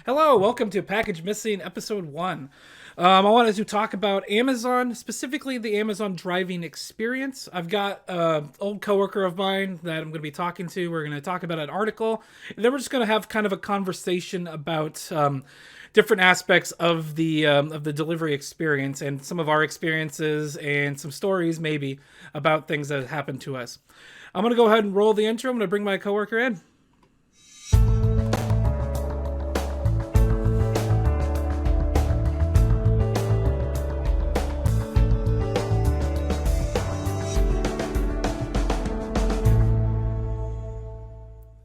Hello, welcome to Package Missing Episode 1. I wanted to talk about Amazon, specifically the Amazon driving experience. I've got an old coworker of mine that I'm going to be talking to. We're going to talk about an article, and then we're just going to have kind of a conversation about different aspects of the delivery experience and some of our experiences and some stories maybe about things that happened to us. I'm going to go ahead and roll the intro. I'm going to bring my coworker in.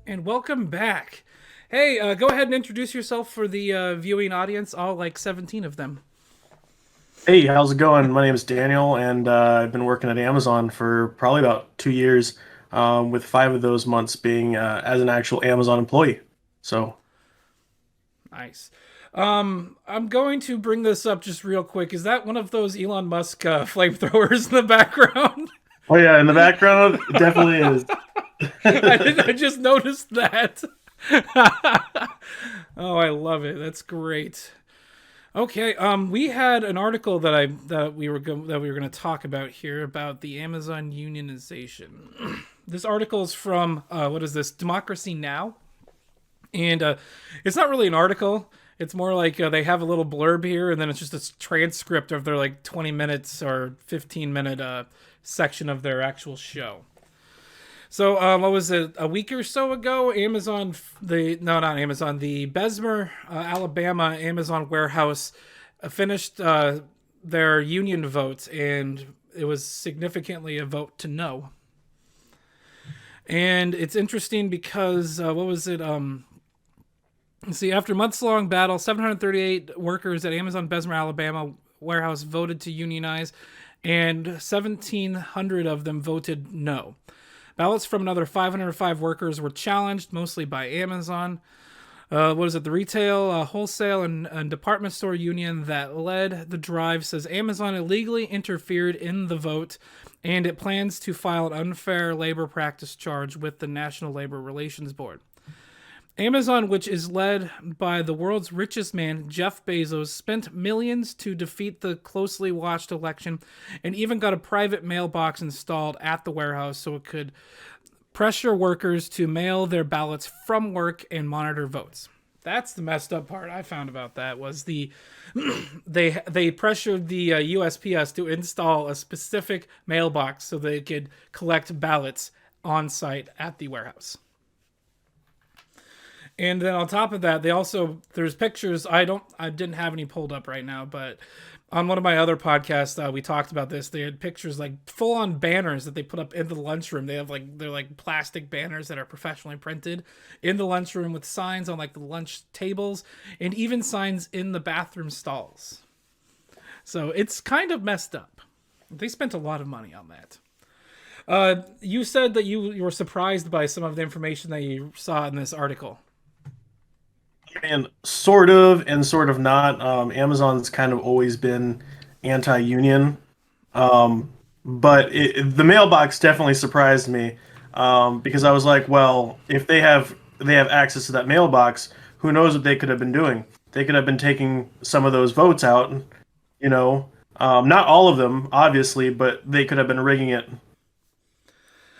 And welcome back. Hey, go ahead and introduce yourself for the viewing audience, all like 17 of them. Hey, how's it going? My name is Daniel, and I've been working at Amazon for probably about 2 years, with 5 of those months being as an actual Amazon employee. So, Nice. I'm going to bring this up just real quick. Is that one of those Elon Musk flamethrowers in the background? oh yeah, in the background, it definitely is. I just noticed that. Oh, I love it. That's great. Okay, we had an article that we were going to talk about here about the Amazon unionization. This article is from what is this? Democracy Now! And it's not really an article. It's more like they have a little blurb here, and then it's just a transcript of their like 20 minutes or 15-minute section of their actual show. So, what was it? A week or so ago, not Amazon, the Bessemer, Alabama Amazon warehouse finished their union vote, and it was significantly a vote to no. And it's interesting because what was it? See, after months long battle, 738 workers at Amazon Bessemer, Alabama warehouse voted to unionize, and 1,700 of them voted no. Ballots from another 505 workers were challenged, mostly by Amazon. What is it? The retail, wholesale, and department store union that led the drive says Amazon illegally interfered in the vote, and it plans to file an unfair labor practice charge with the National Labor Relations Board. Amazon, which is led by the world's richest man, Jeff Bezos, spent millions to defeat the closely watched election and even got a private mailbox installed at the warehouse so it could pressure workers to mail their ballots from work and monitor votes. That's the messed up part I found about that was they pressured the USPS to install a specific mailbox so they could collect ballots on site at the warehouse. And then on top of that, there's pictures. I didn't have any pulled up right now, but on one of my other podcasts, we talked about this. They had pictures like full on banners that they put up in the lunchroom. They're like plastic banners that are professionally printed in the lunchroom with signs on like the lunch tables and even signs in the bathroom stalls. So it's kind of messed up. They spent a lot of money on that. You said that you were surprised by some of the information that you saw in this article. And sort of and sort of not. Amazon's kind of always been anti-union, but the mailbox definitely surprised me, because I was like, well, if they have access to that mailbox, who knows what they could have been doing? They could have been taking some of those votes out, you know. Not all of them, obviously, but they could have been rigging it.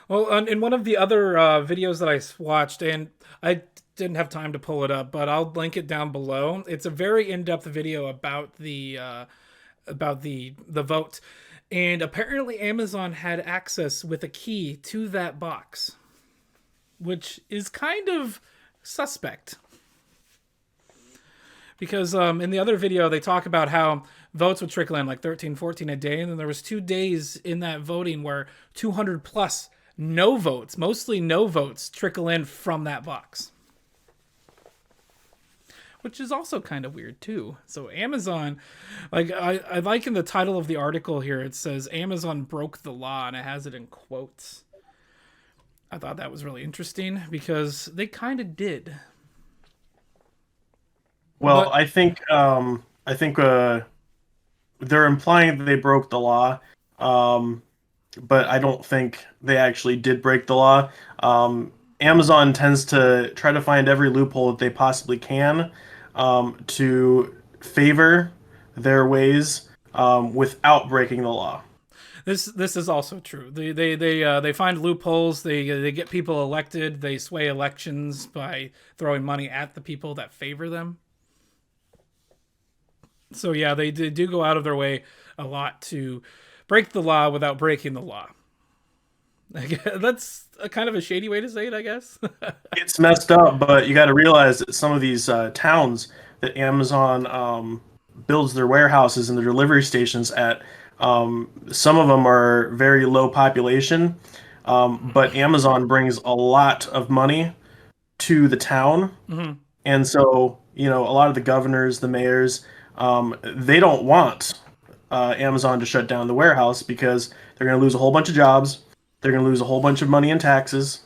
Well, in one of the other videos that I watched, and I didn't have time to pull it up, but I'll link it down below. It's a very in-depth video about the vote, and apparently Amazon had access with a key to that box, which is kind of suspect. Because in the other video they talk about how votes would trickle in like 13, 14 a day, and then there was 2 days in that voting where 200 plus no votes, mostly no votes, trickle in from that box, which is also kind of weird too. So Amazon, like I like in the title of the article here, it says Amazon broke the law, and it has it in quotes. I thought that was really interesting because they kind of did. Well, But I think they're implying that they broke the law. Um, but I don't think they actually did break the law. Amazon tends to try to find every loophole that they possibly can, to favor their ways without breaking the law. This is also true. They find loopholes. They get people elected. They sway elections by throwing money at the people that favor them. So yeah, they do go out of their way a lot to break the law without breaking the law. That's a kind of a shady way to say it, I guess. It's messed up, but you got to realize that some of these towns that Amazon builds their warehouses and their delivery stations at, some of them are very low population, but Amazon brings a lot of money to the town. Mm-hmm. And so, a lot of the governors, the mayors, they don't want Amazon to shut down the warehouse because they're going to lose a whole bunch of jobs. They're going to lose a whole bunch of money in taxes.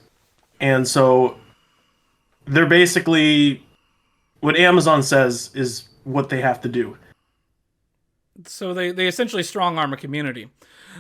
And so they're basically, what Amazon says is what they have to do. So they essentially strong arm a community.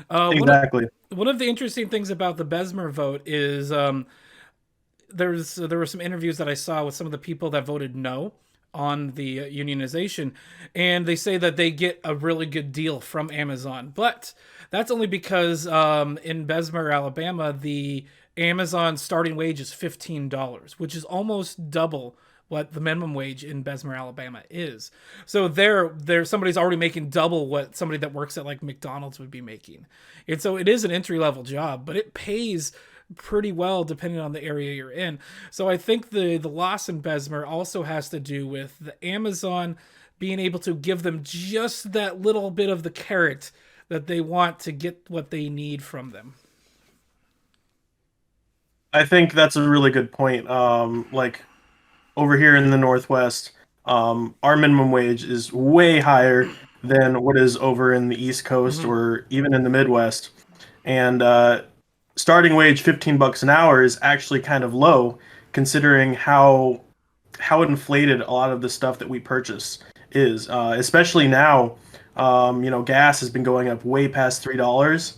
Uh, one of Exactly. one of the interesting things about the Besmer vote is there were some interviews that I saw with some of the people that voted no on the unionization, and they say that they get a really good deal from Amazon, but that's only because in Bessemer, Alabama, the Amazon starting wage is $15, which is almost double what the minimum wage in Bessemer, Alabama is. So there somebody's already making double what somebody that works at like McDonald's would be making. And so it is an entry level job, but it pays pretty well depending on the area you're in. So I think the loss in Bessemer also has to do with the Amazon being able to give them just that little bit of the carrot that they want to get what they need from them. I think that's a really good point. Like over here in the Northwest, our minimum wage is way higher than what is over in the East Coast Mm-hmm. or even in the Midwest. And starting wage 15 bucks an hour is actually kind of low considering how inflated a lot of the stuff that we purchase is. Especially now, gas has been going up way past $3.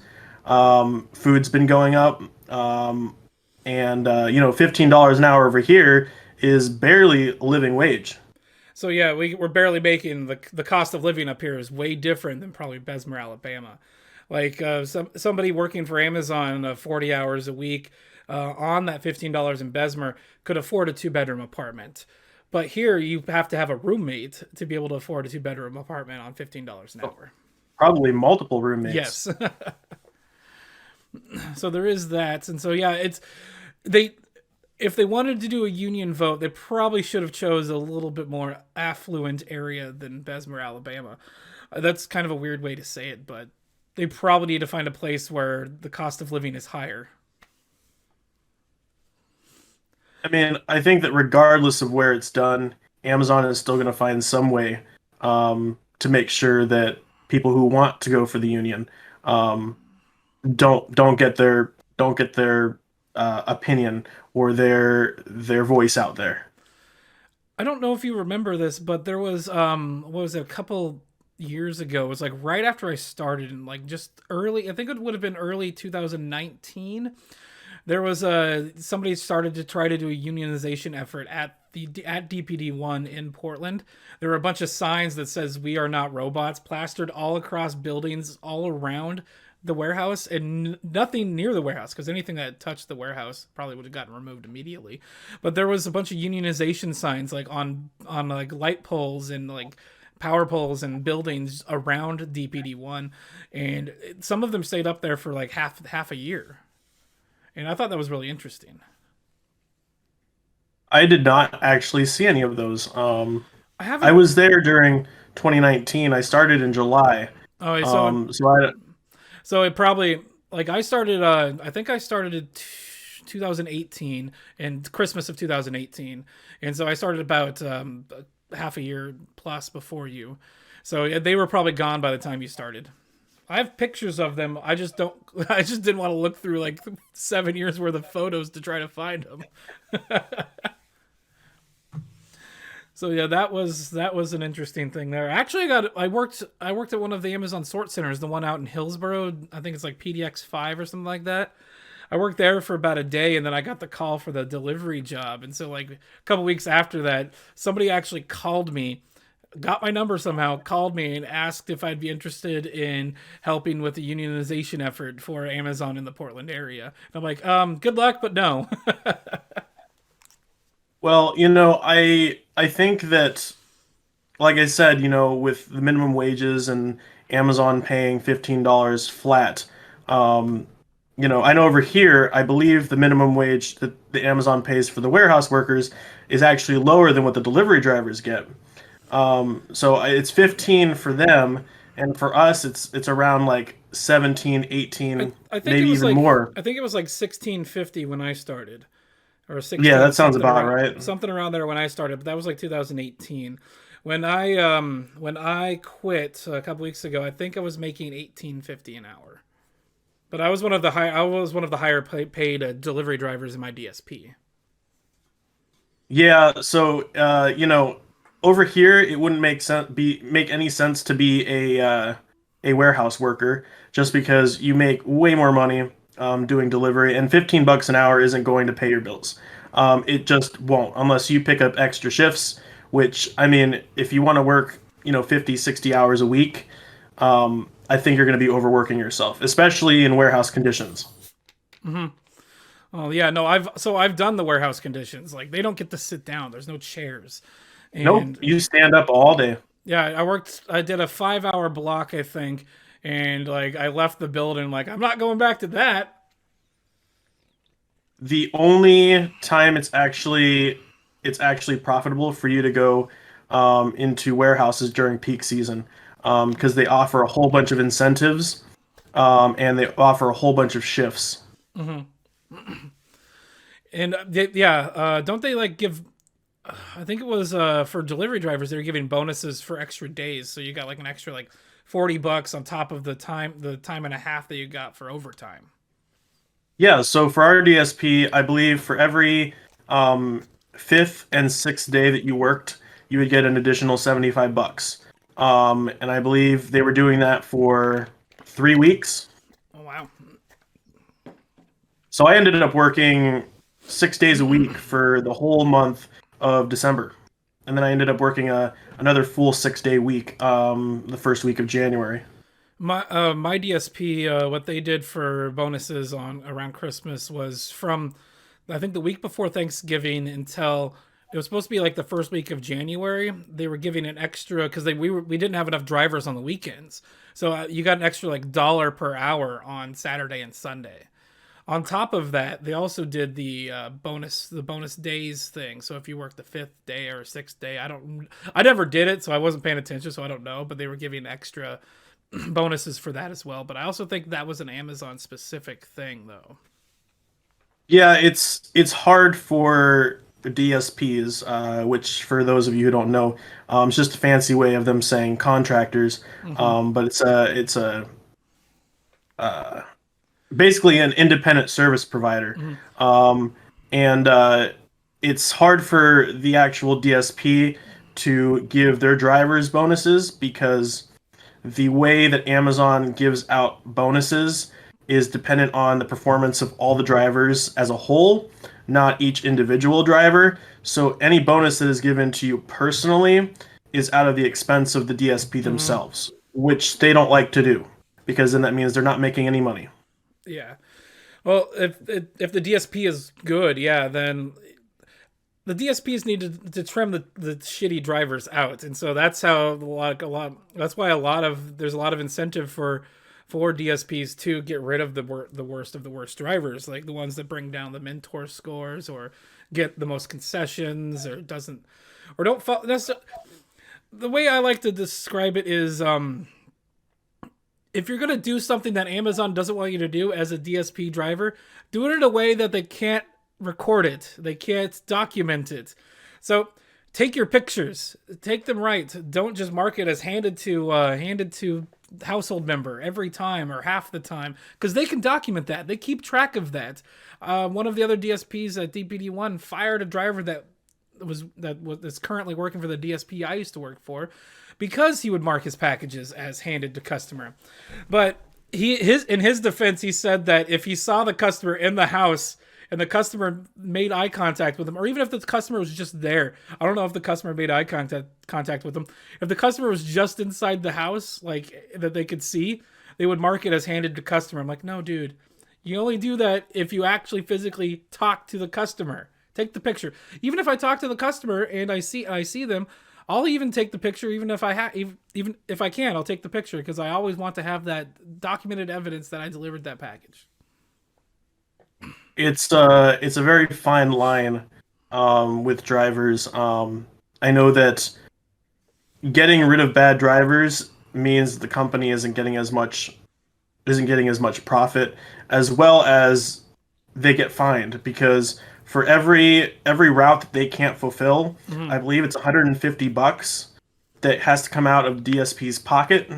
Food's been going up. And $15 an hour over here is barely a living wage. So yeah, we're barely making the cost of living up here is way different than probably Bessemer, Alabama. Like somebody working for Amazon 40 hours a week on that $15 in Bessemer could afford a two-bedroom apartment. But here you have to have a roommate to be able to afford a two-bedroom apartment on $15 an hour. Probably multiple roommates. Yes. So there is that. And so yeah, it's they if they wanted to do a union vote, they probably should have chose a little bit more affluent area than Bessemer, Alabama. That's kind of a weird way to say it, but they probably need to find a place where the cost of living is higher. I mean, I think that regardless of where it's done, Amazon is still going to find some way to make sure that people who want to go for the union um, don't get their opinion or their voice out there. I don't know if you remember this, but there was what was it, a couple years ago. It was like right after I started and like just early, I think it would have been early 2019. There was somebody started to try to do a unionization effort at DPD1 in Portland. There were a bunch of signs that says "We are not robots" plastered all across buildings all around the warehouse, and nothing near the warehouse because anything that touched the warehouse probably would have gotten removed immediately. But there was a bunch of unionization signs like on like light poles and like power poles and buildings around DPD1, and some of them stayed up there for like half a year. And I thought that was really interesting. I did not actually see any of those. I I haven't. was there during 2019. I started in July. Oh, so So I so it probably like I started. I think I started in 2018 and Christmas of 2018, and so I started about half a year plus before you. So yeah, they were probably gone by the time you started. I have pictures of them. I just don't. I just didn't want to look through like 7 years worth of photos to try to find them. So yeah, that was an interesting thing there. Actually, I worked at one of the Amazon sort centers, the one out in Hillsboro. I think it's like PDX 5 or something like that. I worked there for about a day, and then I got the call for the delivery job. And so like a couple weeks after that, somebody actually called me, got my number somehow, called me and asked if I'd be interested in helping with the unionization effort for Amazon in the Portland area. And I'm like, good luck, but no. Well, I think that, like I said, with the minimum wages and Amazon paying $15 flat, um, I know over here, I believe the minimum wage that the Amazon pays for the warehouse workers is actually lower than what the delivery drivers get. So it's 15 for them, and for us, it's around like 17, I, 18, I think it maybe was even like more. I think it was like 1650 when I started, or Yeah, 16 that sounds something about around right. there when I started. But that was like 2018. When I quit a couple weeks ago, I think I was making 1850 an hour. But I was one of the higher paid delivery drivers in my DSP. Yeah, so over here it wouldn't make any sense to be a warehouse worker just because you make way more money doing delivery, and $15 an hour isn't going to pay your bills. It just won't unless you pick up extra shifts, which I mean, if you want to work, 50, 60 hours a week, I think you're going to be overworking yourself, especially in warehouse conditions. Oh yeah, no, I've done the warehouse conditions. Like they don't get to sit down. There's no chairs. Nope, And you stand up all day. yeah, I did a 5 hour block, I think, and like I left the building like I'm not going back to that. The only time it's actually profitable for you to go into warehouses during peak season because they offer a whole bunch of incentives and they offer a whole bunch of shifts. And don't they like give? I think it was for delivery drivers. They were giving bonuses for extra days, so you got like an extra like $40 on top of the time and a half that you got for overtime. Yeah, so for our DSP, I believe for every fifth and sixth day that you worked, you would get an additional $75. And I believe they were doing that for 3 weeks. Oh wow. So I ended up working 6 days a week for the whole month of December. And then I ended up working another full 6 day week the first week of January. My DSP, what they did for bonuses on around Christmas was from I think the week before Thanksgiving until it was supposed to be like the first week of January. They were giving an extra because we didn't have enough drivers on the weekends, so you got an extra like dollar per hour on Saturday and Sunday. On top of that, they also did the bonus days thing. So if you work the fifth day or sixth day, I never did it, so I wasn't paying attention, so I don't know. But they were giving extra bonuses for that as well. But I also think that was an Amazon specific thing, though. Yeah, it's hard for DSPs, which for those of you who don't know, it's just a fancy way of them saying contractors. Hmm. But it's a uh, basically an independent service provider, Hmm. and it's hard for the actual DSP to give their drivers bonuses because the way that Amazon gives out bonuses is dependent on the performance of all the drivers as a whole, not each individual driver. So any bonus that is given to you personally is out of the expense of the DSP Hmm. themselves, which they don't like to do because then that means they're not making any money. Yeah. Well, if the DSP is good, yeah, then the DSPs need to trim the shitty drivers out, and so that's how That's why there's a lot of incentive for DSPs to get rid of the worst of the worst drivers, like the ones that bring down the mentor scores or get the most concessions or doesn't or don't follow. The way I like to describe it is if you're gonna do something that Amazon doesn't want you to do as a DSP driver, do it in a way that they can't record it, they can't document it. So take your pictures, take them right. Don't just mark it as handed to household member every time or half the time because they can document that. They keep track of that. One of the other DSPs at DPD1 fired a driver that's currently working for the DSP I used to work for because he would mark his packages as handed to customer. But in his defense, he said that if he saw the customer in the house and the customer made eye contact with him, or even if the customer was just there, I don't know if the customer made eye contact with him. If the customer was just inside the house, like that they could see, they would mark it as handed to customer. I'm like, no, dude, you only do that if you actually physically talk to the customer. Take the picture. Even if I talk to the customer and I see them, I'll even take the picture. Even if even if I can, I'll take the picture because I always want to have that documented evidence that I delivered that package. It's a very fine line with drivers. I know that getting rid of bad drivers means the company isn't getting as much profit, as well as they get fined because for every route that they can't fulfill, I believe it's $150 that has to come out of DSP's pocket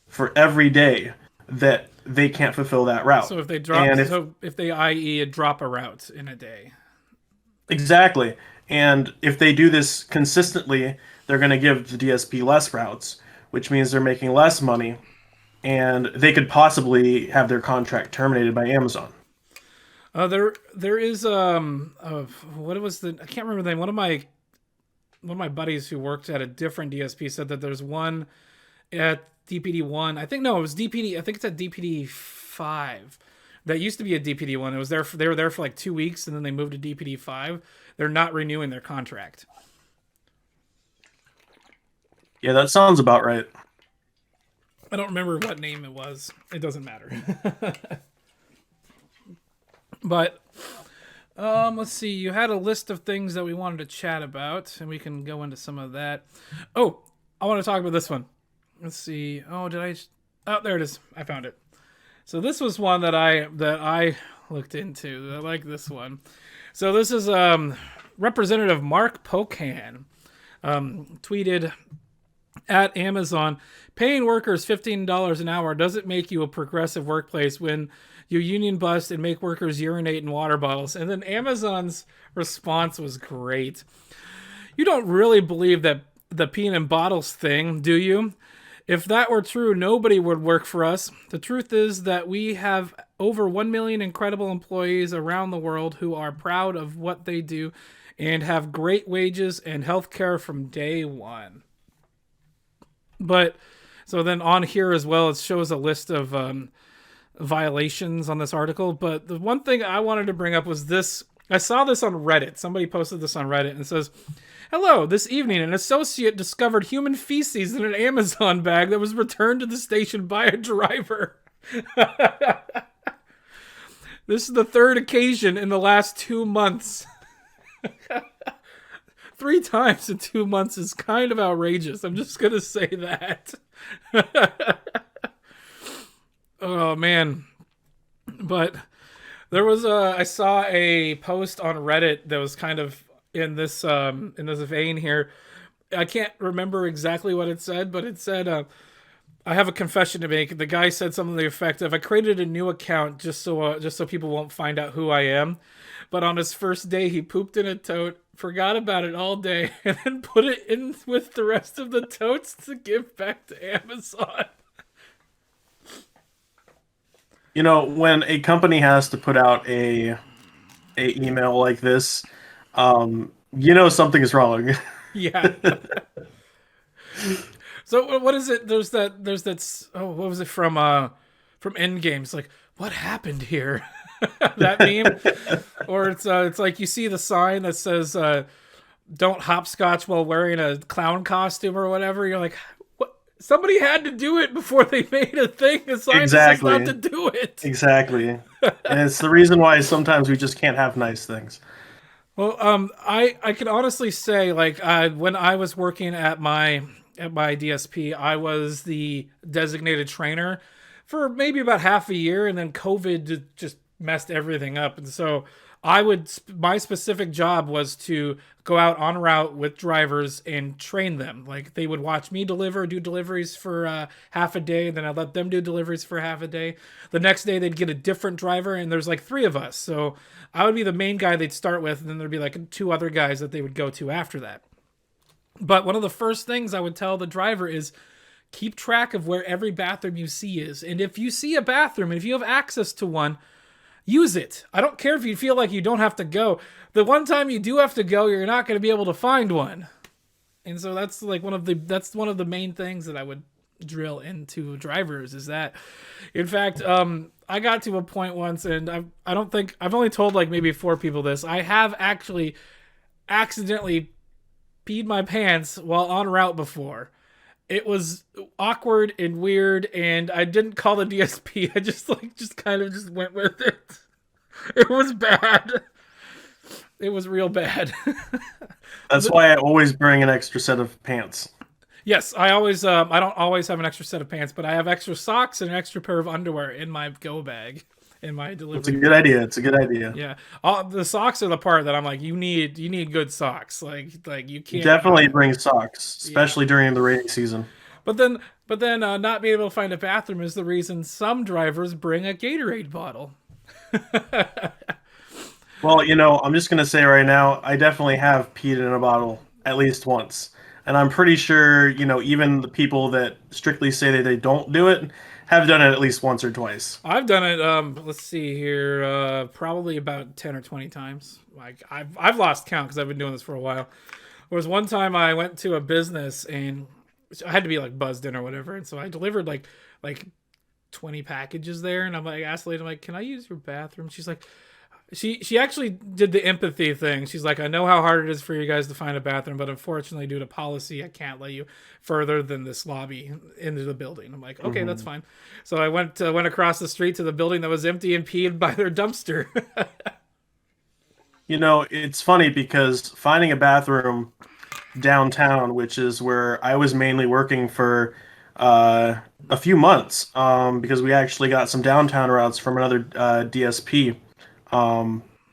for every day that they can't fulfill that route. So if they drop, And if they i.e. drop a route in a day. exactly, and if they do this consistently, they're going to give the DSP less routes, which means they're making less money, and they could possibly have their contract terminated by Amazon. There is what was the I can't remember the name. One of my buddies who worked at a different DSP said that there's one at DPD one. I think no, it was DPD. I think it's at DPD 5. That used to be a DPD one. It was there. They were there for like 2 weeks, and then they moved to DPD 5. They're not renewing their contract. Yeah, that sounds about right. I don't remember what name it was. It doesn't matter. But let's see. You had a list of things that we wanted to chat about, and we can go into some of that. Oh, I want to talk about this one. Let's see. Oh, Oh, there it is. I found it. So this was one that I looked into. I like this one. So this is Representative Mark Pocan tweeted at Amazon, paying workers $15 an hour doesn't make you a progressive workplace when you union bust and make workers urinate in water bottles. And then Amazon's response was great. You don't really believe that the peeing in bottles thing, do you? If that were true, nobody would work for us. The truth is that we have over 1 million incredible employees around the world who are proud of what they do and have great wages and health care from day one. But so then on here as well, it shows a list of violations on this article. But the one thing I wanted to bring up was this. I saw this on Reddit. Somebody posted this on Reddit and it says, hello, this evening an associate discovered human feces in an Amazon bag that was returned to the station by a driver. This is the third occasion in the last 2 months. 3 times in 2 months is kind of outrageous. I'm just going to say that. Oh, man. But there was I saw a post on Reddit that was kind of in this vein here. I can't remember exactly what it said, but it said, I have a confession to make. The guy said something to the effect of, I created a new account just so people won't find out who I am. But on his first day, he pooped in a tote, forgot about it all day, and then put it in with the rest of the totes to give back to Amazon. You know, when a company has to put out a email like this, you know something is wrong. Yeah. So what is it? There's that. Oh, what was it from Endgame? It's like, what happened here? That meme, or it's like you see the sign that says "Don't hopscotch while wearing a clown costume" or whatever. You're like, what? Somebody had to do it before they made a thing. The sign Exactly. says not to do it. Exactly, and it's the reason why sometimes we just can't have nice things. Well, I can honestly say, like, when I was working at my DSP, I was the designated trainer for maybe about half a year, and then COVID just messed everything up. And so my specific job was to go out on route with drivers and train them. Like, they would watch me do deliveries for half a day, then I'd let them do deliveries for half a day. The next day they'd get a different driver, and there's like 3 of us. So I would be the main guy they'd start with, and then there'd be like 2 other guys that they would go to after that. But one of the first things I would tell the driver is, keep track of where every bathroom you see is. And if you see a bathroom, and if you have access to one, use it. I don't care if you feel like you don't have to go. The one time you do have to go, you're not going to be able to find one. And so that's like one of the main things that I would drill into drivers is that. In fact, I got to a point once, and I don't think I've only told like maybe 4 people this. I have actually accidentally peed my pants while en route before. It was awkward and weird, and I didn't call the DSP. I just kind of just went with it. It was bad. It was real bad. That's why I always bring an extra set of pants. Yes, I always I don't always have an extra set of pants, but I have extra socks and an extra pair of underwear in my go bag in my delivery. It's a good idea. It's a good idea. Yeah. The socks are the part that I'm like, you need good socks. Like you can't Definitely bring socks, especially during the rainy season. But then not being able to find a bathroom is the reason some drivers bring a Gatorade bottle. Well, I'm just going to say right now, I definitely have peed in a bottle at least once. And I'm pretty sure, even the people that strictly say that they don't do it have done it at least once or twice. I've done it. Let's see here. Probably about 10 or 20 times. Like I've lost count because I've been doing this for a while. There was one time I went to a business and I had to be like buzzed in or whatever, and so I delivered like 20 packages there, and I'm like, asked the lady, I'm like, can I use your bathroom? She's like, she actually did the empathy thing. She's like, I know how hard it is for you guys to find a bathroom, but unfortunately, due to policy, I can't let you further than this lobby into the building. I'm like, okay, that's fine. So I went across the street to the building that was empty and peed by their dumpster. It's funny because finding a bathroom downtown, which is where I was mainly working for a few months, because we actually got some downtown routes from another DSP.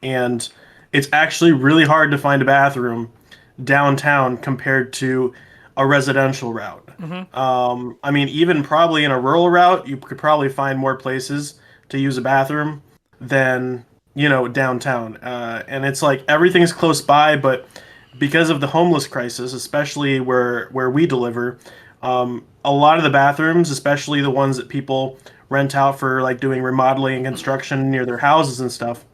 And it's actually really hard to find a bathroom downtown compared to a residential route. I mean, even probably in a rural route, you could probably find more places to use a bathroom than, downtown. And it's like everything's close by, but because of the homeless crisis, especially where we deliver, a lot of the bathrooms, especially the ones that people rent out for like doing remodeling and construction near their houses and stuff,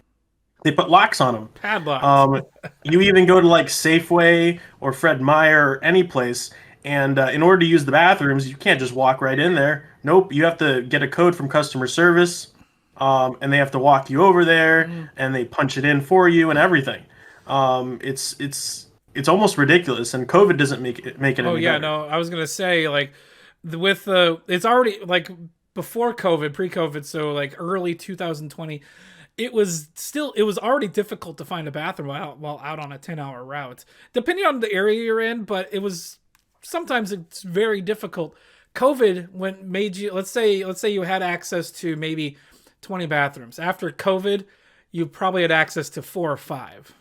they put locks on them. Padlocks. You even go to like Safeway or Fred Meyer or any place, and in order to use the bathrooms, you can't just walk right in there. Nope, you have to get a code from customer service, and they have to walk you over there, and they punch it in for you and everything. It's almost ridiculous, and COVID doesn't make it any better. No, I was gonna say like it's already like before COVID, pre-COVID, so like early 2020. It was already difficult to find a bathroom while out on a 10-hour route, depending on the area you're in. But sometimes it's very difficult. COVID made you, let's say you had access to maybe 20 bathrooms. After COVID, you probably had access to 4 or 5.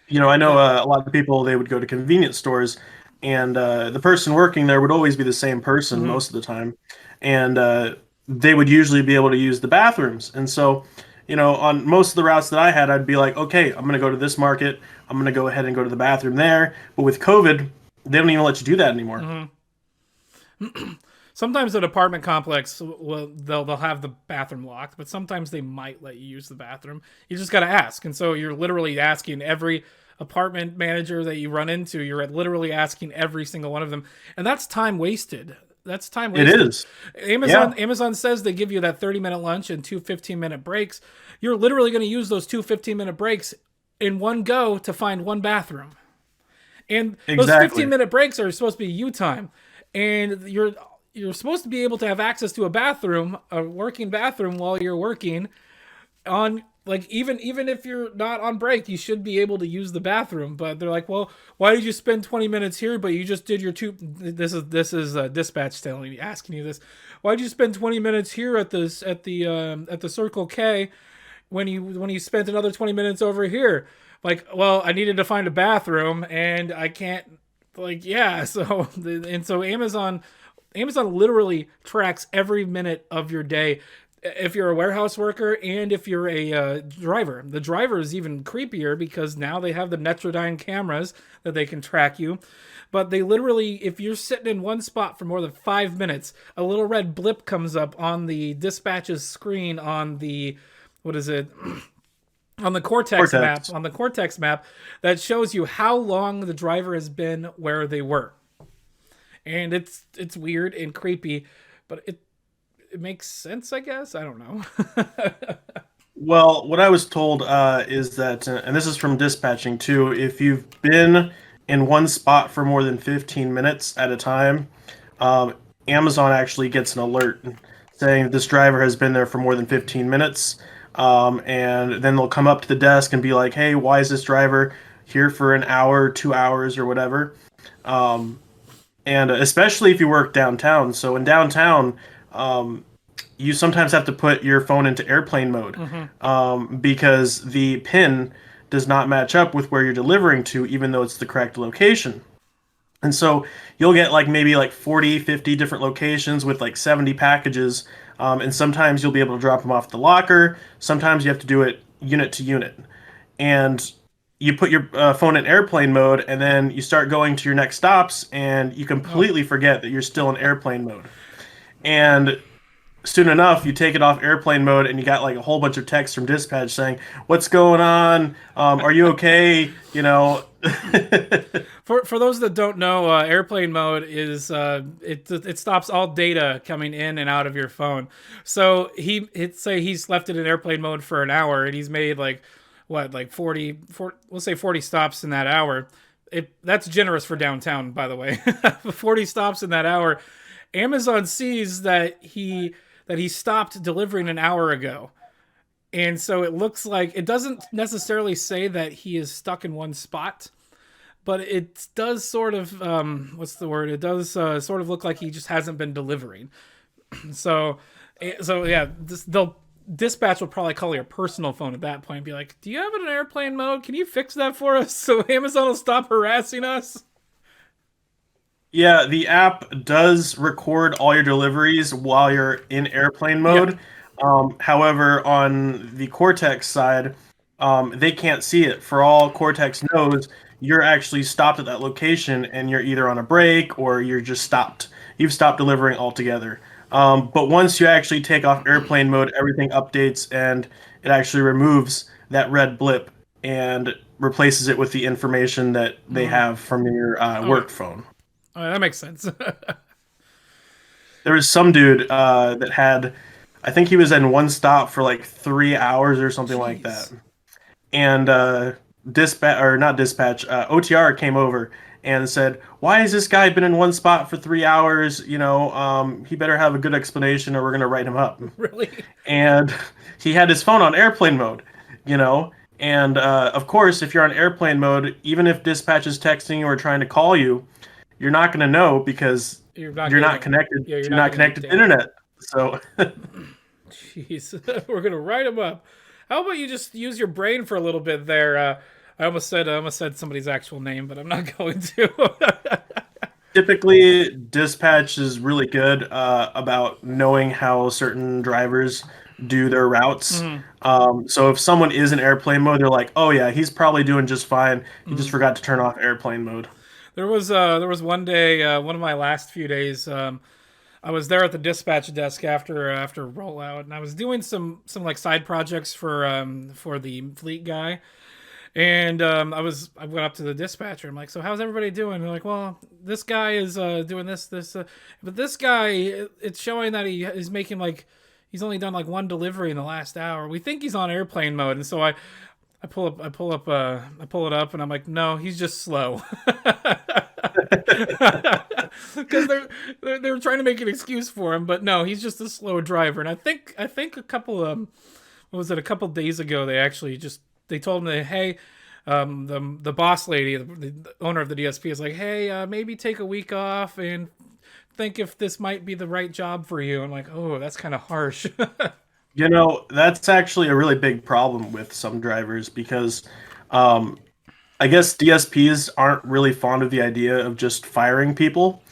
I know a lot of people, they would go to convenience stores, and the person working there would always be the same person most of the time, and they would usually be able to use the bathrooms. And so, on most of the routes that I had, I'd be like, okay, I'm going to go to this market. I'm going to go ahead and go to the bathroom there. But with COVID, they don't even let you do that anymore. Sometimes an apartment complex, they'll have the bathroom locked, but sometimes they might let you use the bathroom. You just got to ask. And so you're literally asking every apartment manager that you run into, you're literally asking every single one of them. And that's time wasted. That's time wasted. It is. Amazon says they give you that 30-minute lunch and 2 15-minute breaks. You're literally going to use those 2 15-minute breaks in one go to find one bathroom. And those 15-minute breaks are supposed to be you time. And you're supposed to be able to have access to a working bathroom while you're working on, like, even if you're not on break, you should be able to use the bathroom. But they're like, well, why did you spend 20 minutes here, but you just did your this is dispatch asking you this. Why did you spend 20 minutes here at the Circle K when you spent another 20 minutes over here? Like, well, I needed to find a bathroom and I can't, like, yeah. So Amazon literally tracks every minute of your day. if you're a warehouse worker and if you're a driver. The driver is even creepier because now they have the Netrodyne cameras that they can track you. But they literally, if you're sitting in one spot for more than 5 minutes, a little red blip comes up on the dispatch's screen on the, what is it? On the Cortex. Cortex map that shows you how long the driver has been where they were. And it's weird and creepy, but it makes sense, I guess. I don't know. Well, what I was told is that, and this is from dispatching too, if you've been in one spot for more than 15 minutes at a time, um, Amazon actually gets an alert saying that this driver has been there for more than 15 minutes. And then they'll come up to the desk and be like, hey, why is this driver here for an hour, 2 hours, or whatever? Um, and especially if you work downtown. So in downtown, um, you sometimes have to put your phone into airplane mode Mm-hmm. because the pin does not match up with where you're delivering to, even though it's the correct location. And so you'll get like maybe like 40, 50 different locations with like 70 packages. And sometimes you'll be able to drop them off the locker. Sometimes you have to do it unit to unit. And you put your phone in airplane mode and then you start going to your next stops and you Oh, completely forget that you're still in airplane mode. And soon enough, you take it off airplane mode and you got like a whole bunch of texts from dispatch saying, "What's going on? Are you okay?" You know. for those that don't know, airplane mode is it stops all data coming in and out of your phone. So it say he's left it in airplane mode for an hour and he's made like what like 40, we'll say 40 stops in that hour. That's generous for downtown, by the way. 40 stops in that hour. Amazon sees that he stopped delivering an hour ago. And so it looks like it doesn't necessarily say that he is stuck in one spot, but it does sort of what's the word? It does sort of look like he just hasn't been delivering. So yeah, they'll dispatch will probably call your personal phone at that point and be like, "Do you have it in airplane mode? Can you fix that for us so Amazon will stop harassing us?" Yeah, the app does record all your deliveries while you're in airplane Yeah. mode. However, on the Cortex side, they can't see it. For all Cortex knows, you're actually stopped at that location and you're either on a break or you're just stopped. You've stopped delivering altogether. But once you actually take off airplane mode, everything updates and it actually removes that red blip and replaces it with the information that they Mm. have from your Okay. work phone. All right, that makes sense. There was some dude that had, I think he was in one stop for like 3 hours or something like that. Jeez. And dispatch or not dispatch, OTR came over and said, "Why has this guy been in one spot for 3 hours? He better have a good explanation, or we're gonna write him up." Really? And he had his phone on airplane mode, you know. And of course, if you're on airplane mode, even if dispatch is texting you or trying to call you, you're not going to know because You're not you're getting not it. connected. Yeah, you're You're not not getting the connected to data. internet. So Jeez, we're gonna write them up. How about you just use your brain for a little bit there? I almost said somebody's actual name, but I'm not going to. typically, dispatch is really good about knowing how certain drivers do their routes. Mm, So if someone is in airplane mode, they're like, "Oh yeah, he's probably doing just fine. He just mm. forgot to turn off airplane mode." There was one day, one of my last few days. I was there at the dispatch desk after rollout, and I was doing some like side projects for the fleet guy. And I went up to the dispatcher. I'm like, so how's everybody doing? They're like, well, this guy is doing this, but this guy, it's showing that he is making like he's only done like one delivery in the last hour. We think he's on airplane mode, and so I pull it up, and I'm like, no, he's just slow. Because they're trying to make an excuse for him, but no, he's just a slow driver. And I think a couple what was it, a couple days ago, they told him that, hey, the boss lady, the owner of the DSP, is like, hey, maybe take a week off and think if this might be the right job for you. I'm like, oh, that's kind of harsh. That's actually a really big problem with some drivers because um, I guess DSPs aren't really fond of the idea of just firing people.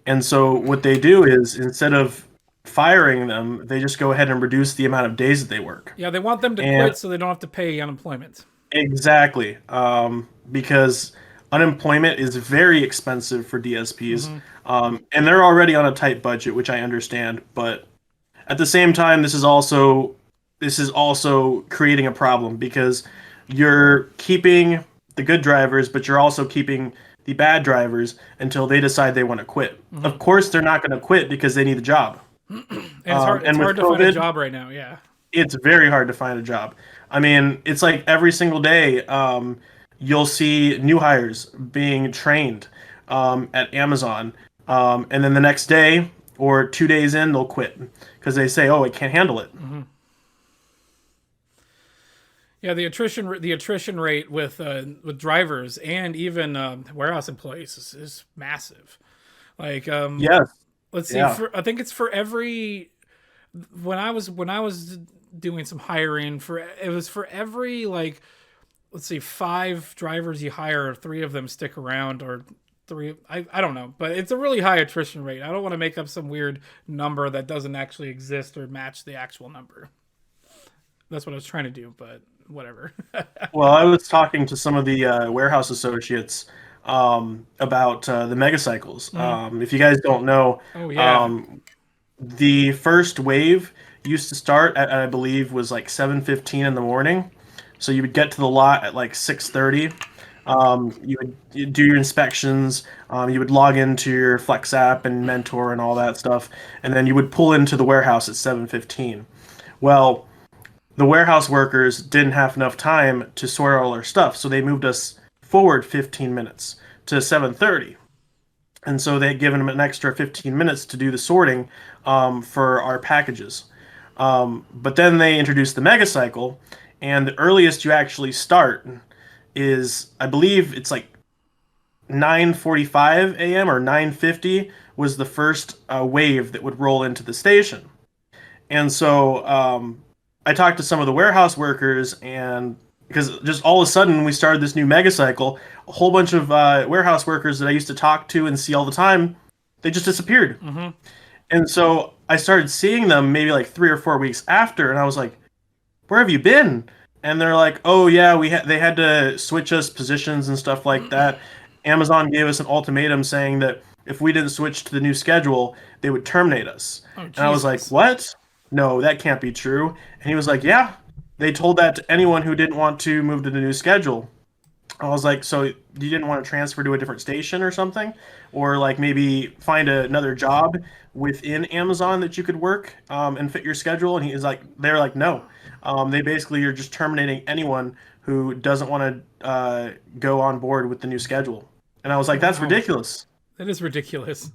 And so what they do is instead of firing them, they just go ahead and reduce the amount of days that they work. Yeah, they want them to And quit so they don't have to pay unemployment. exactly, because unemployment is very expensive for DSPs, Hmm. and they're already on a tight budget, which I understand. But at the same time, this is also creating a problem because you're keeping the good drivers, but you're also keeping the bad drivers until they decide they want to quit. Hmm. Of course, they're not going to quit because they need a job. And it's hard. It's And with hard to find a COVID, job right now. Yeah. it's very hard to find a job. I mean, it's like every single day, you'll see new hires being trained at Amazon, and then the next day or 2 days in, they'll quit because they say, "Oh, I can't handle it." Hmm. Yeah, the attrition rate with drivers and even warehouse employees is massive. Like Yes, let's see, yeah. for I think it's for every when I was doing some hiring for it was for every like let's see 5 drivers you hire, 3 of them stick around or three I don't know, but it's a really high attrition rate. I don't want to make up some weird number that doesn't actually exist or match the actual number. That's what I was trying to do, but whatever. Well, I was talking to some of the warehouse associates about the megacycles. Mm. If you guys don't know, Oh yeah. um, the first wave used to start at, I believe, was like 7:15 in the morning. So you would get to the lot at like 6:30. You'd do your inspections. You would log into your Flex app and Mentor and all that stuff, and then you would pull into the warehouse at 7:15. Well, the warehouse workers didn't have enough time to sort all our stuff, so they moved us forward 15 minutes to 7:30. And so they had given them an extra 15 minutes to do the sorting for our packages. But then they introduced the mega cycle, and the earliest you actually start is, I believe it's like 9:45 a.m. or 9:50 was the first wave that would roll into the station. And so I talked to some of the warehouse workers, and because just all of a sudden we started this new mega cycle, a whole bunch of warehouse workers that I used to talk to and see all the time, they just disappeared. Hmm. And so I started seeing them maybe like 3 or 4 weeks after, and I was like, "Where have you been?" And they're like, "Oh yeah, they had to switch us positions and stuff like that. Amazon gave us an ultimatum saying that if we didn't switch to the new schedule, they would terminate us." Oh And I was like, Jesus. "What? No, that can't be true." And he was like, "Yeah, they told that to anyone who didn't want to move to the new schedule." I was like, "So you didn't want to transfer to a different station or something, or like maybe find another job within Amazon that you could work and fit your schedule?" And he's like, "They're like, no, they basically are just terminating anyone who doesn't want to go on board with the new schedule." And I was like, "That's Wow. ridiculous. That is ridiculous.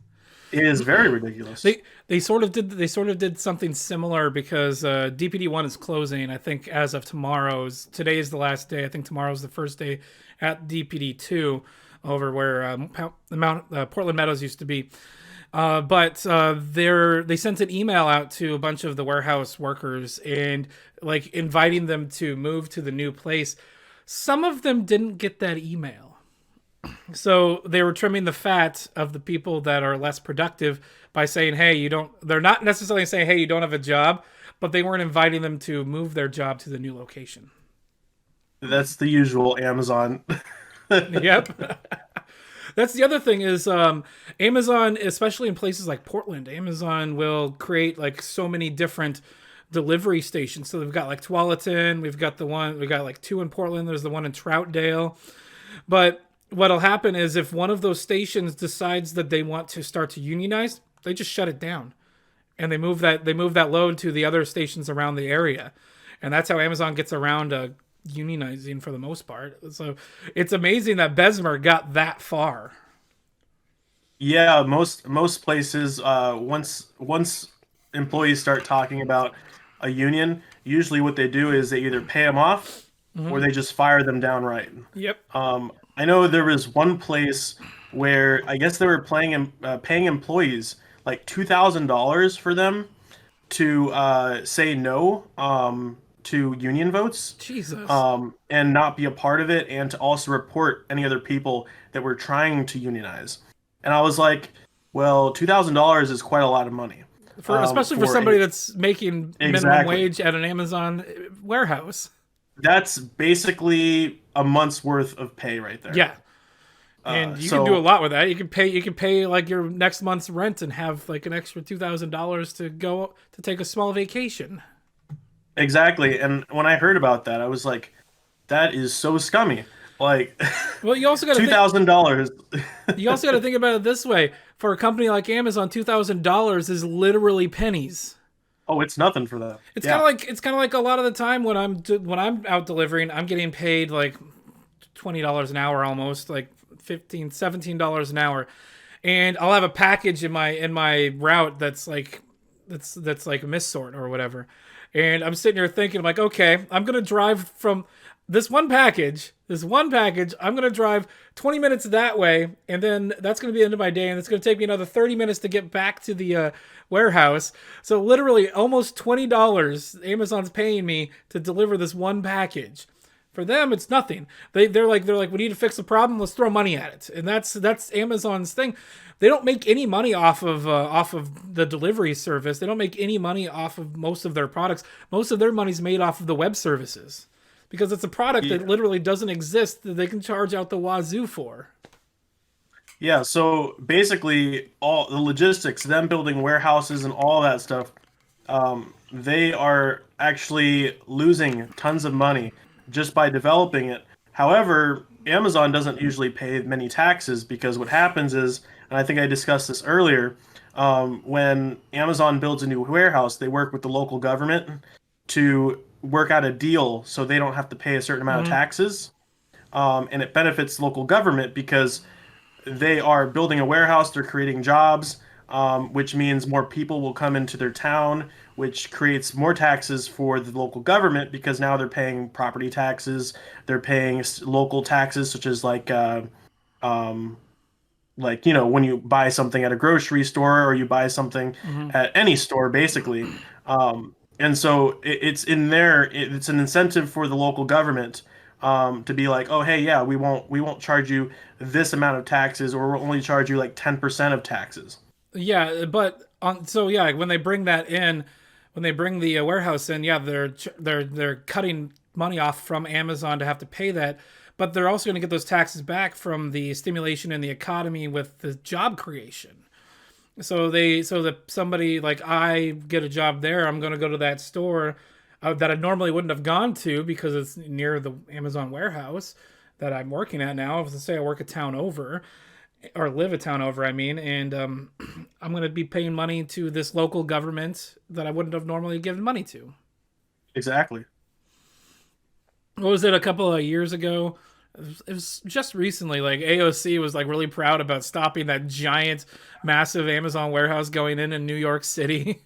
It is very ridiculous." They sort of did something similar because DPD1 is closing. I think as of tomorrow's today is the last day. I think tomorrow's the first day at DPD2 over where the Mount Portland Meadows used to be. But they sent an email out to a bunch of the warehouse workers and like inviting them to move to the new place. Some of them didn't get that email. So they were trimming the fat of the people that are less productive by saying, "Hey, you don't." They're not necessarily saying, "Hey, you don't have a job," but they weren't inviting them to move their job to the new location. That's the usual Amazon. Yep. That's the other thing is Amazon, especially in places like Portland, Amazon will create like so many different delivery stations. So we've got like Tualatin, we got like 2 in Portland. There's the one in Troutdale. But what'll happen is if one of those stations decides that they want to start to unionize, they just shut it down and they move that load to the other stations around the area, and that's how Amazon gets around unionizing for the most part. So it's amazing that Bessemer got that far. Yeah, most places, once employees start talking about a union, usually what they do is they either pay them off or Hmm. they just fire them downright. Yep. I know there was one place where I guess they were paying employees like $2,000 for them to say no to union votes, Jesus. and not be a part of it, and to also report any other people that were trying to unionize. And I was like, well, $2,000 is quite a lot of money. For especially for for somebody a that's making minimum exactly. wage at an Amazon warehouse. That's basically a month's worth of pay right there. Yeah. And you can do a So lot with that. You can pay like your next month's rent and have like an extra $2,000 to go to take a small vacation. exactly. And when I heard about that, I was like, that is so scummy. Like Well, $2,000. you also got to think about it this way. For a company like Amazon, $2,000 is literally pennies. Oh, it's nothing for them. It's kind Yeah. of like a lot of the time when I'm out delivering, I'm getting paid like $20 an hour almost, like 15, $17 an hour. And I'll have a package in my route that's like a missort or whatever. And I'm sitting here thinking, I'm like, okay, I'm gonna drive from this one package, I'm gonna drive 20 minutes that way, and then that's gonna be the end of my day, and it's gonna take me another 30 minutes to get back to the warehouse. So literally almost $20 Amazon's paying me to deliver this one package. For them, it's nothing. They're like, we need to fix the problem. Let's throw money at it, and that's Amazon's thing. They don't make any money off of the delivery service. They don't make any money off of most of their products. Most of their money's made off of the web services because it's a product that Yeah. literally doesn't exist that they can charge out the wazoo for. Yeah, so basically all the logistics, them building warehouses and all that stuff, they are actually losing tons of money just by developing it. However, Amazon doesn't usually pay many taxes because what happens is, and I think I discussed this earlier, when Amazon builds a new warehouse, they work with the local government to work out a deal so they don't have to pay a certain amount of Mm-hmm. taxes. And it benefits local government because they are building a warehouse, they're creating jobs, which means more people will come into their town, which creates more taxes for the local government because now they're paying property taxes, they're paying local taxes such as um, like when you buy something at a grocery store or you buy something Mm-hmm. at any store, basically. And so it's in there. It's an incentive for the local government to be like, oh hey, yeah, we won't charge you this amount of taxes, or we'll only charge you like 10% of taxes. Yeah, but so yeah, when they bring that in, when they bring the warehouse in, yeah, they're cutting money off from Amazon to have to pay that, but they're also going to get those taxes back from the stimulation in the economy with the job creation. So that somebody like I get a job there, I'm going to go to that store that I normally wouldn't have gone to because it's near the Amazon warehouse that I'm working at now. Let's say I work a town over or live a town over, I mean, and I'm going to be paying money to this local government that I wouldn't have normally given money to. Exactly. What was it, a couple of years ago? It was just recently. Like AOC was like really proud about stopping that giant, massive Amazon warehouse going in New York City.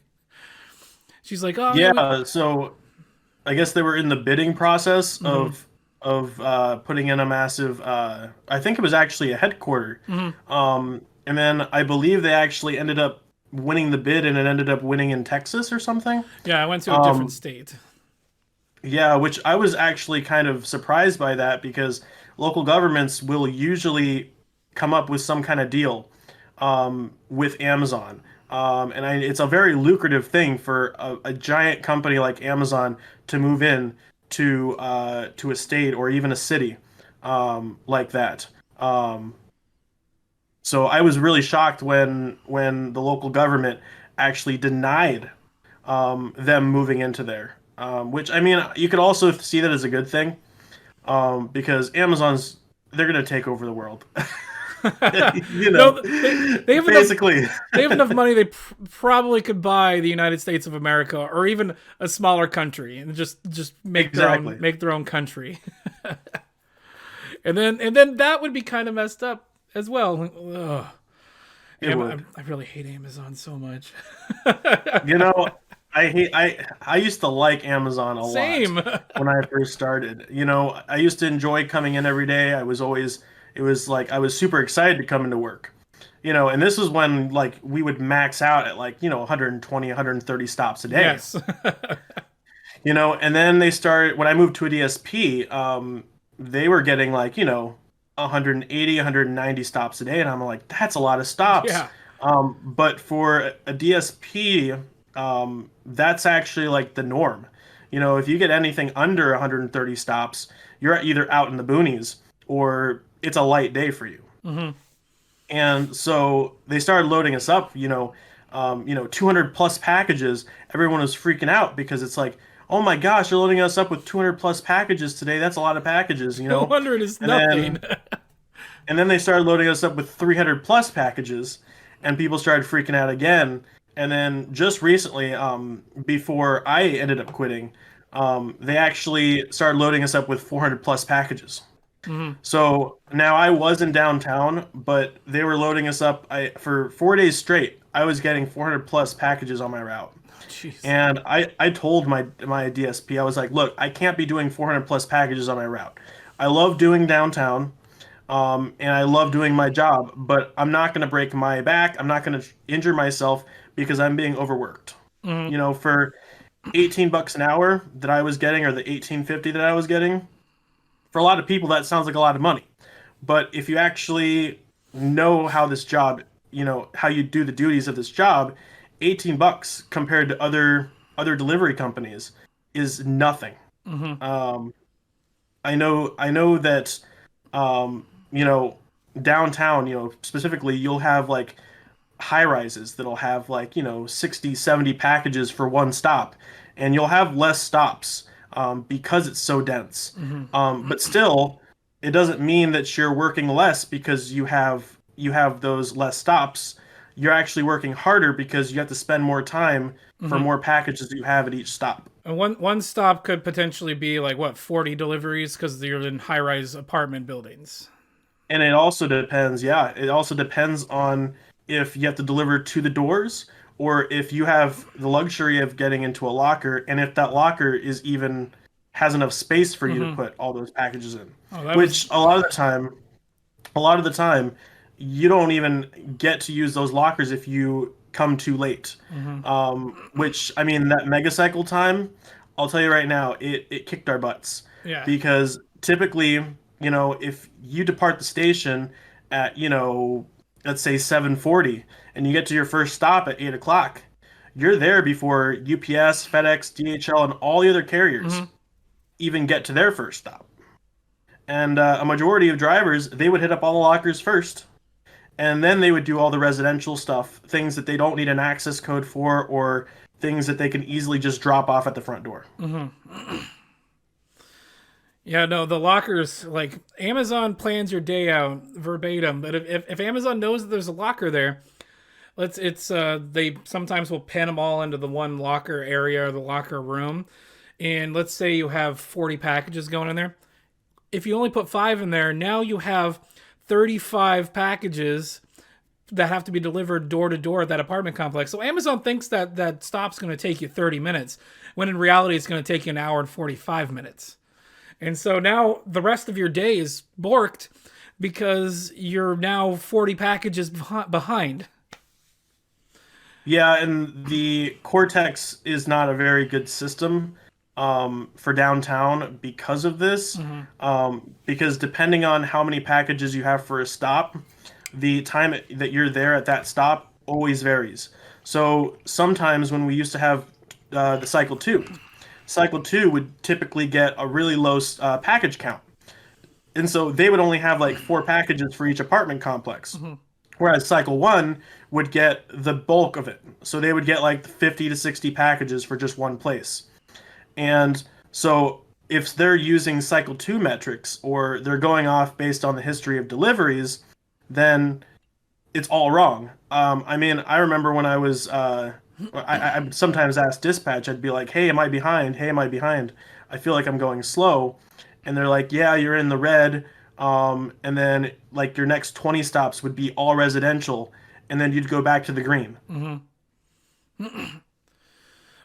She's like, oh yeah, Yeah. So I guess they were in the bidding process mhm, of putting in a massive. I think it was actually a headquarter, mhm. and then I believe they actually ended up winning the bid, and it ended up winning in Texas or something. Yeah, I went to a different Um, state. yeah, which I was actually kind of surprised by that because local governments will usually come up with some kind of deal with Amazon. It's a very lucrative thing for a giant company like Amazon to move in to a state or even a city like that. Um, so I was really shocked when the local government actually denied them moving into there. Which I mean, you could also see that as a good thing because Amazon's they're gonna take over the world. You know, No, they have enough. basically. They have enough money. They probably could buy the United States of America or even a smaller country and just Exactly. make their own country. And then that would be kind of messed up as well. Ugh. It would. I really hate Amazon so much. You know, I used to like Amazon a lot Same. when I first started. I used to enjoy coming in every day. It was like I was super excited to come into work. And this was when like we would max out at like, 120, 130 stops a day. Yes. And then they started when I moved to a DSP, they were getting like, 180, 190 stops a day, and I'm like, that's a lot of stops. Yeah. But for a DSP, that's actually like the norm. You know, if you get anything under 130 stops, you're either out in the boonies or it's a light day for you. Hmm. And so they started loading us up, 200 plus packages. Everyone was freaking out because it's like, oh my gosh, they're loading us up with 200 plus packages today. That's a lot of packages, you No know? wonder it is And nothing. then and then they started loading us up with 300 plus packages, and people started freaking out again. And then just recently, before I ended up quitting, they actually started loading us up with 400 plus packages. Hmm. So now I was in downtown, but they were loading us up. For 4 days straight, I was getting 400 plus packages on my route. Jeez. And I told my DSP, I was like, look, I can't be doing 400 plus packages on my route. I love doing downtown, and I love doing my job, but I'm not going to break my back. I'm not going to injure myself because I'm being overworked. Hmm. You know, for 18 bucks an hour that I was getting, or the 18.50 that I was getting, for a lot of people that sounds like a lot of money. But if you actually know how this job, how you do the duties of this job, 18 bucks compared to other delivery companies is nothing. Hmm. Um, I know that um, you know, downtown, specifically, you'll have like high rises that'll have like, 60, 70 packages for one stop, and you'll have less stops because it's so dense. Hmm. But still, it doesn't mean that you're working less because you have those less stops. You're actually working harder because you have to spend more time for Hmm. more packages you have at each stop. And one stop could potentially be like what, 40 deliveries because you're in high rise apartment buildings. And it also depends, yeah, it also depends on if you have to deliver to the doors or if you have the luxury of getting into a locker and if that locker is even has enough space for you to Hmm. put all those packages in. Oh, that was. Which a lot of the time, you don't even get to use those lockers if you come too late. Hmm. Which I mean, that mega cycle time, I'll tell you right now, it kicked our butts Yeah. because typically, if you depart the station at, let's say 7:40, and you get to your first stop at 8 o'clock, you're there before UPS, FedEx, DHL, and all the other carriers Hmm. even get to their first stop. And a majority of drivers, they would hit up all the lockers first, and then they would do all the residential stuff, things that they don't need an access code for, or things that they can easily just drop off at the front door. Hmm. Yeah, no, the lockers, like Amazon plans your day out verbatim, but if Amazon knows that there's a locker there, they sometimes will pin them all into the one locker area or the locker room. And let's say you have 40 packages going in there. If you only put 5 in there, now you have 35 packages that have to be delivered door to door at that apartment complex. So Amazon thinks that that stop's going to take you 30 minutes, when in reality it's going to take you an hour and 45 minutes. And so now the rest of your day is borked because you're now 40 packages behind. Yeah, and the Cortex is not a very good system for downtown because of this. Mm-hmm. Because depending on how many packages you have for a stop, the time that you're there at that stop always varies. So sometimes when we used to have the Cycle 2 would typically get a really low package count. And so they would only have like 4 packages for each apartment complex. Mm-hmm. Whereas Cycle 1 would get the bulk of it. So they would get like 50 to 60 packages for just one place. And so if they're using Cycle 2 metrics or they're going off based on the history of deliveries, then it's all wrong. I mean, I remember when I would sometimes ask dispatch, I'd be like, hey, am I behind? Hey, am I behind? I feel like I'm going slow. And they're like, yeah, you're in the red. And then like your next 20 stops would be all residential. And then you'd go back to the green. Mm-hmm.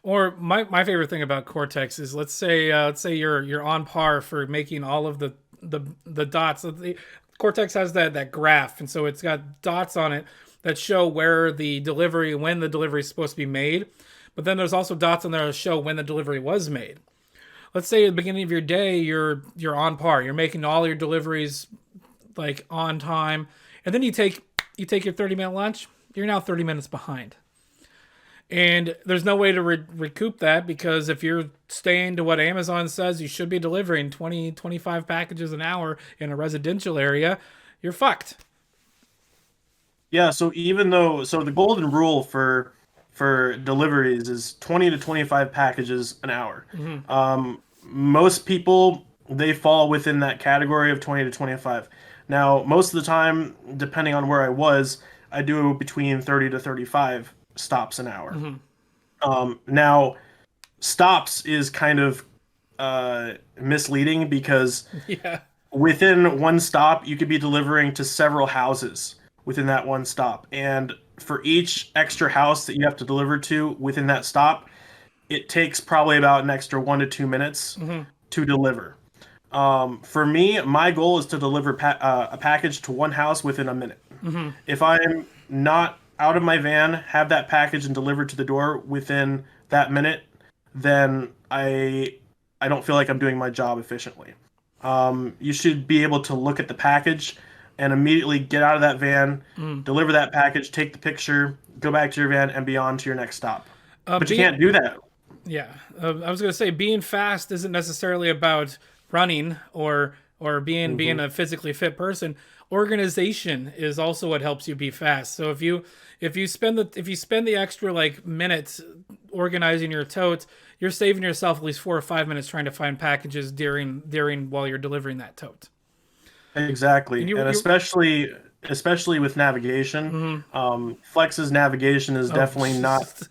Or my favorite thing about Cortex is, let's say you're on par for making all of the dots. Cortex has that graph, and so it's got dots on it that show when the delivery is supposed to be made. But then there's also dots on there that show when the delivery was made. Let's say at the beginning of your day you're on par. You're making all your deliveries like on time, and then you take your 30-minute lunch. you're now 30 minutes behind. And there's no way to recoup that, because if you're staying to what Amazon says you should be delivering 20, 25 packages an hour in a residential area, you're fucked. Yeah, so even though so the golden rule for deliveries is 20 to 25 packages an hour. Mm-hmm. Most people they fall within that category of 20 to 25. Now, most of the time, depending on where I was, I do between 30 to 35 stops an hour. Mm-hmm. Now, stops is kind of misleading because Yeah. within one stop, you could be delivering to several houses within that one stop. And for each extra house that you have to deliver to within that stop, it takes probably about an extra 1 to 2 minutes Mm-hmm. to deliver. For me, my goal is to deliver a package to one house within a minute. Mm-hmm. If I'm not out of my van, have that package and delivered to the door within that minute, then I don't feel like I'm doing my job efficiently. You should be able to look at the package and immediately get out of that van, Mm. deliver that package, take the picture, go back to your van, and be on to your next stop. But you Being can't do that. Yeah, I was gonna say being fast isn't necessarily about running or being Hmm. a physically fit person. Organization is also what helps you be fast. So if you spend the extra like minutes organizing your tote, you're saving yourself at least 4 or 5 minutes trying to find packages during while you're delivering that tote. And Exactly, and you especially with navigation, mhm. Flex's navigation is Oh, definitely not.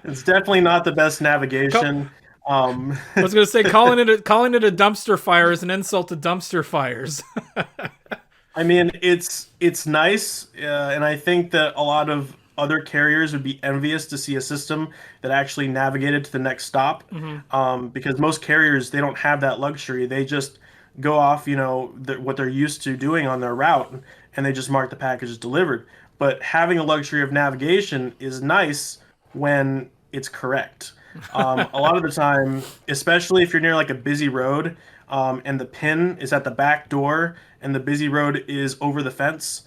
It's definitely not the best Call, navigation. Um, I was gonna say calling it a dumpster fire is an insult to dumpster fires. I mean, it's nice, and I think that a lot of other carriers would be envious to see a system that actually navigated to the next stop, Hmm. because most carriers they don't have that luxury. They just go off, what they're used to doing on their route, and they just mark the package as delivered. But having a luxury of navigation is nice when it's correct. A lot of the time, especially if you're near like a busy road, and the pin is at the back door and the busy road is over the fence,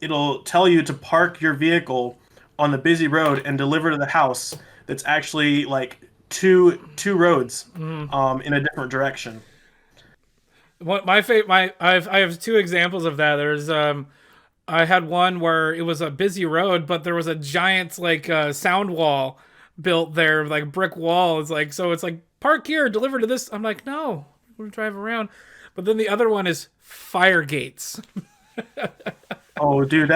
it'll tell you to park your vehicle on the busy road and deliver to the house that's actually like two roads in a different direction. What my I have two examples of that. There's I had one where it was a busy road, but there was a giant like sound wall built there, like brick wall. It's like so it's like park here, deliver to this. I'm like no, we're gonna drive around. But then the other one is fire gates. Oh, dude,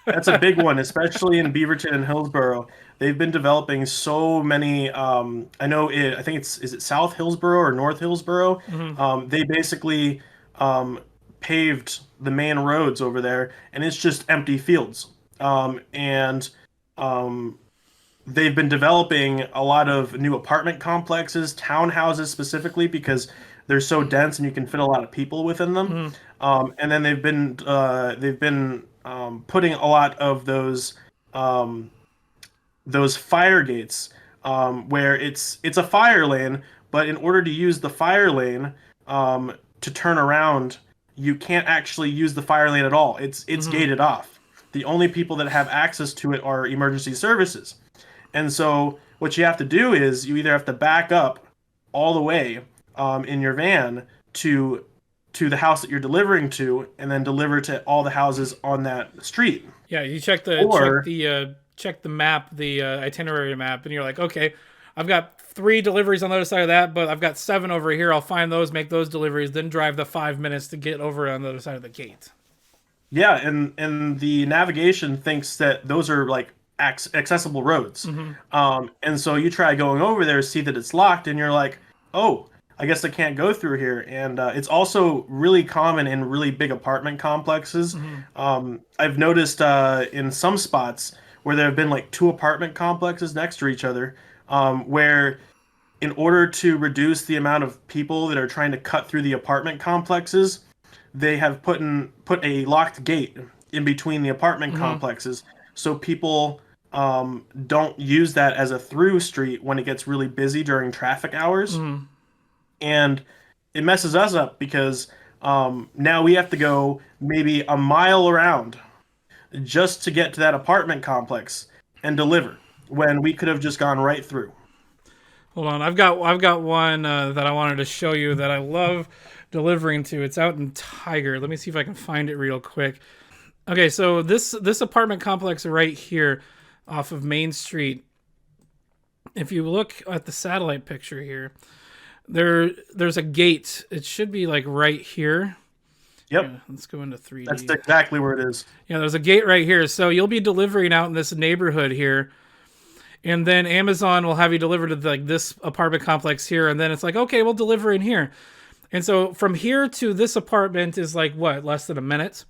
that's a big one, especially in Beaverton and Hillsborough. They've been developing so many. I know I think is it South Hillsborough or North Hillsborough? Hmm. They basically um, paved the main roads over there, and it's just empty fields. And um, they've been developing a lot of new apartment complexes, townhouses specifically, because they're so dense and you can fit a lot of people within them. Hmm. And then they've been putting a lot of um, those fire gates, where it's a fire lane, but in order to use the fire lane to turn around, you can't actually use the fire lane at all. It's Hmm. gated off. The only people that have access to it are emergency services. And so what you have to do is you either have to back up all the way in your van to to the house that you're delivering to, and then deliver to all the houses on that street. Yeah, you Or check the map, the itinerary map, and you're like, okay, I've got 3 deliveries on the other side of that, but I've got 7 over here. I'll find those, make those deliveries, then drive the 5 minutes to get over on the other side of the gate. yeah, and the navigation thinks that those are like accessible roads. Hmm. And so you try going over there, see that it's locked, and you're like, oh, I guess I can't go through here. And it's also really common in really big apartment complexes. Hmm. I've noticed in some spots where there have been like two apartment complexes next to each other, where in order to reduce the amount of people that are trying to cut through the apartment complexes, they have put a locked gate in between the apartment Hmm. complexes, so people don't use that as a through street when it gets really busy during traffic hours. Hmm. And it messes us up because now we have to go maybe a mile around just to get to that apartment complex and deliver when we could have just gone right through. Hold on, I've got one that I wanted to show you that I love delivering to. It's out in Tiger. Let me see if I can find it real quick. Okay, so this apartment complex right here off of Main Street. If you look at the satellite picture here, there's a gate. It should be like right here. Yep, Yeah, let's go into 3D. that's exactly where it is. Yeah, there's a gate right here. So you'll be delivering out in this neighborhood here, and then Amazon will have you deliver to like this apartment complex here, and then it's like, okay, we'll deliver in here. And so from here to this apartment is like what, less than a minute.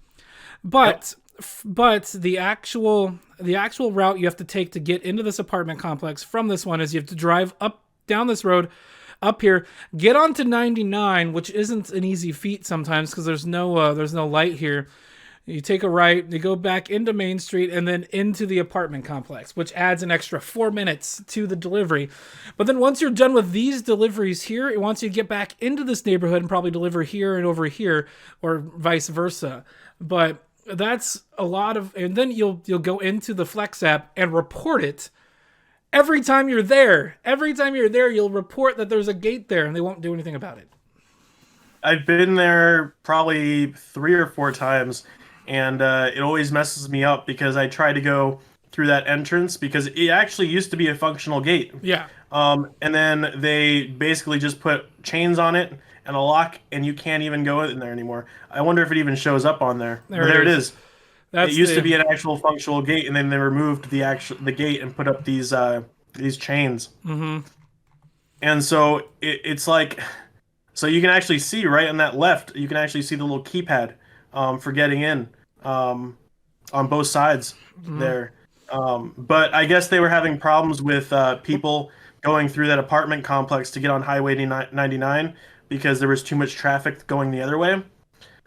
But but the actual route you have to take to get into this apartment complex from this one is you have to drive up down this road up here, get onto 99, which isn't an easy feat sometimes because there's no light here. You take a right, you go back into Main Street, and then into the apartment complex, which adds an extra 4 minutes to the delivery. But then once you're done with these deliveries here, it wants you to get back into this neighborhood and probably deliver here and over here, or vice versa. But that's a lot of, and then you'll go into the Flex app and report it. Every time you're there, you'll report that there's a gate there, and they won't do anything about it. I've been there probably 3 or 4 times, and it always messes me up because I try to go through that entrance because it actually used to be a functional gate. Yeah. And then they basically just put chains on it and a lock, and you can't even go in there anymore. I wonder if it even shows up on there. There it is. That's it used to be an actual functional gate, and then they removed the gate and put up these chains. Mm-hmm. And so it's like, so you can actually see right on that left, you can actually see the little keypad for getting in on both sides there. But I guess they were having problems with people going through that apartment complex to get on Highway 99 because there was too much traffic going the other way.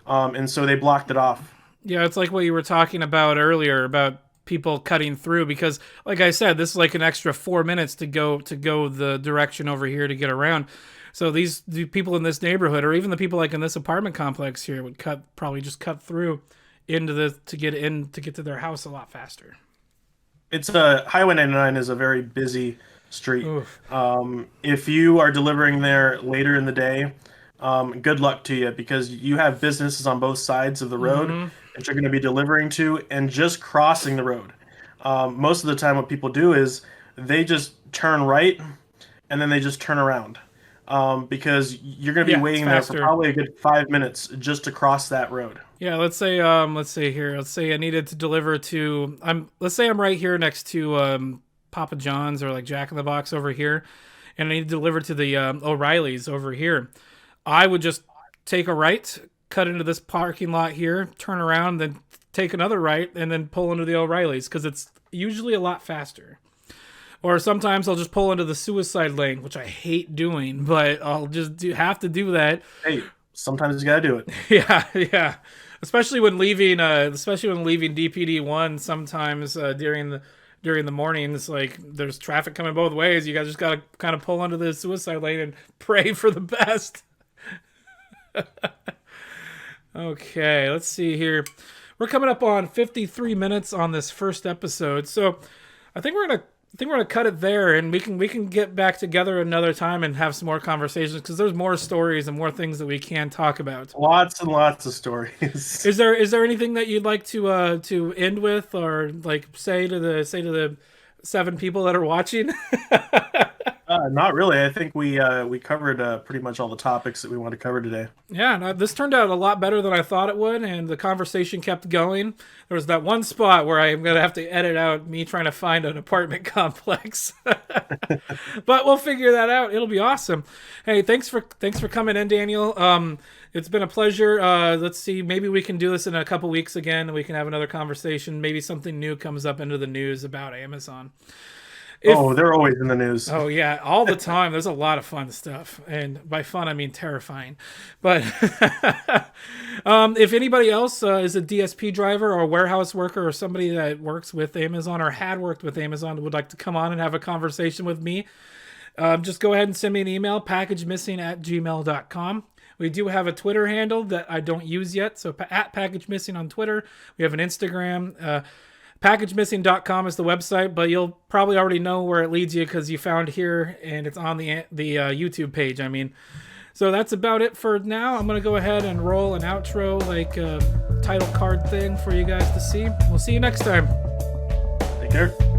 And so they blocked it off. Yeah, it's like what you were talking about earlier about people cutting through because, like I said, this is like an extra 4 minutes to go the direction over here to get around. So the people in this neighborhood, or even the people like in this apartment complex here, would probably just cut through to get to their house a lot faster. It's Highway 99 is a very busy street. Oof. If you are delivering there later in the day, good luck to you because you have businesses on both sides of the road that you're going to be delivering to and just crossing the road. Most of the time, what people do is they just turn right and then they just turn around because you're going to be waiting there for probably a good 5 minutes just to cross that road. Yeah, let's say I needed to deliver to let's say I'm right here next to Papa John's or like Jack in the Box over here, and I need to deliver to the O'Reilly's over here. I would just take a right, cut into this parking lot here, turn around, then take another right, and then pull into the O'Reilly's because it's usually a lot faster. Or sometimes I'll just pull into the suicide lane, which I hate doing, but I'll just have to do that. Hey, sometimes you gotta do it. Yeah. Especially when leaving DPD 1 sometimes during the mornings, like there's traffic coming both ways. You guys just gotta kind of pull into the suicide lane and pray for the best. Okay, let's see here. We're coming up on 53 minutes on this first episode, so I think we're gonna cut it there, and we can get back together another time and have some more conversations because there's more stories and more things that we can talk about. Lots and lots of stories. Is there anything that you'd like to end with, or like say to the 7 people that are watching? Not really. I think we covered pretty much all the topics that we want to cover today. Yeah, no, this turned out a lot better than I thought it would, and the conversation kept going. There was that one spot where I'm going to have to edit out me trying to find an apartment complex. But we'll figure that out. It'll be awesome. Hey, thanks for coming in, Daniel. It's been a pleasure. Let's see, maybe we can do this in a couple weeks again, and we can have another conversation. Maybe something new comes up into the news about Amazon. They're always in the news. Oh, yeah, all the time. There's a lot of fun stuff. And by fun, I mean terrifying. But if anybody else is a DSP driver or a warehouse worker or somebody that works with Amazon or had worked with Amazon would like to come on and have a conversation with me, just go ahead and send me an email, packagemissing@gmail.com. We do have a Twitter handle that I don't use yet, so at Package Missing on Twitter. We have an Instagram. Packagemissing.com is the website, but you'll probably already know where it leads you because you found here and it's on the YouTube page. I mean, so that's about it for now. I'm gonna go ahead and roll an outro, like a title card thing for you guys to see. We'll see you next time. Take care.